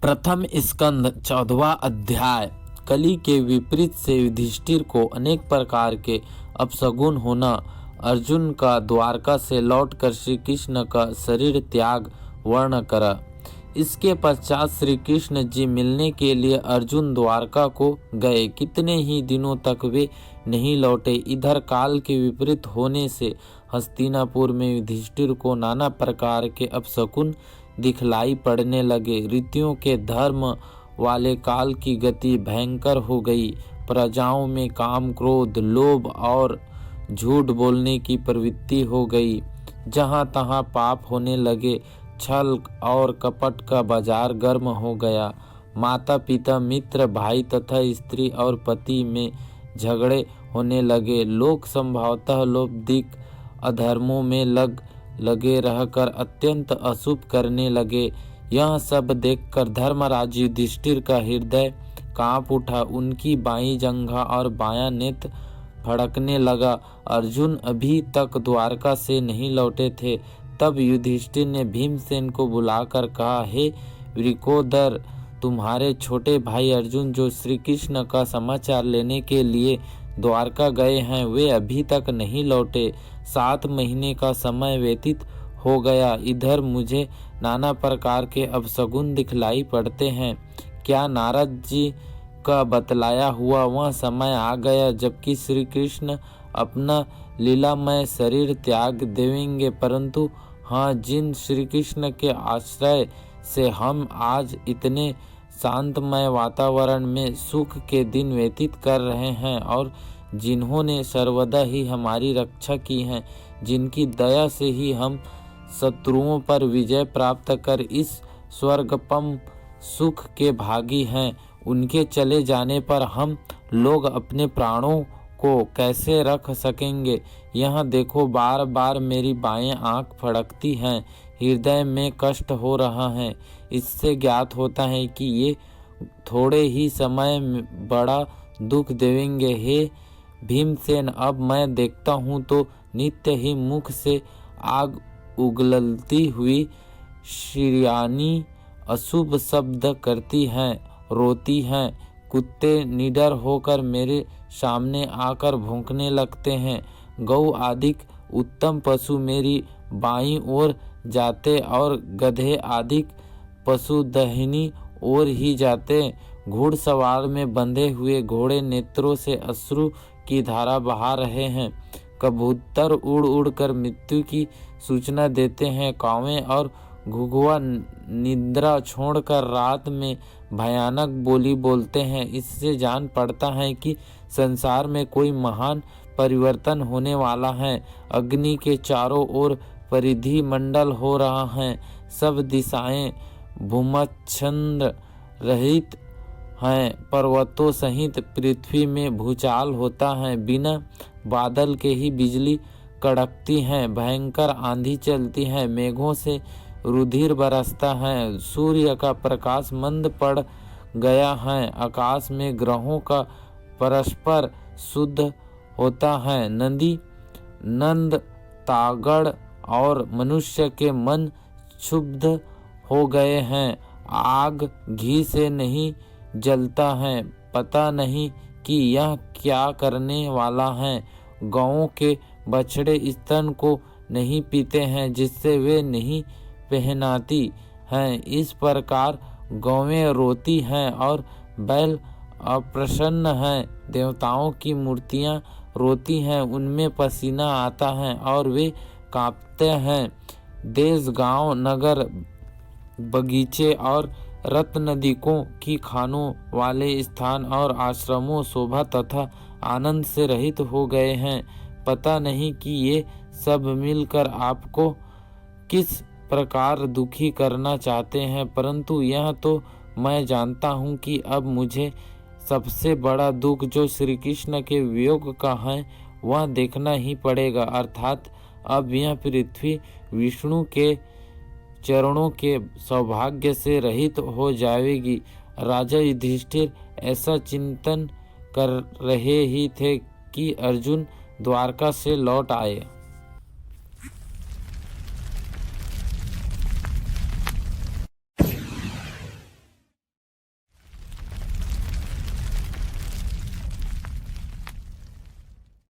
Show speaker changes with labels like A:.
A: प्रथम स्कंद 14वां अध्याय। कली के विपरीत से युधिष्ठिर को अनेक प्रकार के अपशगुन होना। अर्जुन का द्वारका से लौटकर श्री कृष्ण का शरीर त्याग वर्ण करा। इसके पश्चात श्री कृष्ण जी मिलने के लिए अर्जुन द्वारका को गए। कितने ही दिनों तक वे नहीं लौटे। इधर काल के विपरीत होने से हस्तिनापुर में युधिष्ठिर को नाना प्रकार के अपशकुन दिखलाई पड़ने लगे। ऋतुओं के धर्म वाले काल की गति भयंकर हो गई। प्रजाओं में काम, क्रोध, लोभ और झूठ बोलने की प्रवृत्ति हो गई। जहाँ तहाँ पाप होने लगे। छल और कपट का बाजार गर्म हो गया। माता पिता, मित्र, भाई तथा स्त्री और पति में झगड़े होने लगे। लोग संभवतः लौकिक अधर्मों में लगे रहकर अत्यंत अशुभ करने लगे। यह सब देखकर धर्मराज युधिष्ठिर का हृदय कांप उठा। उनकी बाईं जंघा और बायां नेत्र फड़कने लगा। अर्जुन अभी तक द्वारका से नहीं लौटे थे। तब युधिष्ठिर ने भीमसेन को बुलाकर कहा, हे वृकोदर, तुम्हारे छोटे भाई अर्जुन जो श्री कृष्ण का समाचार लेने के लिए द्वारका गए हैं, वे अभी तक नहीं लौटे। 7 महीने का समय व्यतीत हो गया। इधर मुझे नाना प्रकार के अपशगुन दिखलाई पड़ते हैं। क्या नारद जी का बतलाया हुआ वह समय आ गया जबकि श्री कृष्ण अपना लीलामय शरीर त्याग देंगे? परंतु हाँ, जिन श्री कृष्ण के आश्रय से हम आज इतने शांतमय वातावरण में सुख के दिन व्यतीत कर रहे हैं और जिन्होंने सर्वदा ही हमारी रक्षा की है, जिनकी दया से ही हम शत्रुओं पर विजय प्राप्त कर इस स्वर्गपम सुख के भागी हैं, उनके चले जाने पर हम लोग अपने प्राणों को कैसे रख सकेंगे? यह देखो, बार बार मेरी बाएं आंख फड़कती हैं, हृदय में कष्ट हो रहा है। इससे ज्ञात होता है कि ये थोड़े ही समय में बड़ा दुख देंगे। हे भीमसेन, अब मैं देखता हूँ तो नित्य ही मुख से आग उगलती हुई श्रीयानी अशुभ शब्द करती हैं, रोती हैं। कुत्ते निडर होकर मेरे सामने आकर भौंकने लगते हैं। गौ आदि उत्तम पशु मेरी बाईं ओर जाते और गधे आदि पशु दाहिनी ओर ही जाते। घुड़सवार में बंधे हुए घोड़े नेत्रों से अश्रु की धारा बहा रहे हैं। कबूतर उड़ उड़ कर मृत्यु की सूचना देते हैं। कौवे और घुघुआ निद्रा छोड़कर रात में भयानक बोली बोलते हैं। इससे जान पड़ता है कि संसार में कोई महान परिवर्तन होने वाला है। अग्नि के चारों ओर परिधि मंडल हो रहा है। सब दिशाएं भूमच्छंद रहित हैं। पर्वतों सहित पृथ्वी में भूचाल होता है। बिना बादल के ही बिजली कड़कती है। भयंकर आंधी चलती है। मेघों से रुधिर बरसता है। सूर्य का प्रकाश मंद पड़ गया है। आकाश में ग्रहों का परस्पर शुद्ध होता है। नदी, नंद, तागड़ और मनुष्य के मन क्षुब्ध हो गए हैं। आग घी से नहीं जलता है। पता नहीं कि यह क्या करने वाला है। गौओं के बछड़े स्तन को नहीं पीते हैं, जिससे वे नहीं पहनाती हैं। इस प्रकार गौएं रोती हैं और बैल अप्रसन्न हैं। देवताओं की मूर्तियां रोती हैं, उनमें पसीना आता है और वे कांपते हैं। देश, गांव, नगर, बगीचे और रत्नदिकों की खानों वाले स्थान और आश्रमों शोभा तथा आनंद से रहित हो गए हैं। पता नहीं कि ये सब मिलकर आपको किस प्रकार दुखी करना चाहते हैं, परंतु यह तो मैं जानता हूँ कि अब मुझे सबसे बड़ा दुख जो श्री कृष्ण के वियोग का है वह देखना ही पड़ेगा। अर्थात अब यह पृथ्वी विष्णु के चरणों के सौभाग्य से रहित हो जाएगी। राजा युधिष्ठिर ऐसा चिंतन कर रहे ही थे कि अर्जुन द्वारका से लौट आए।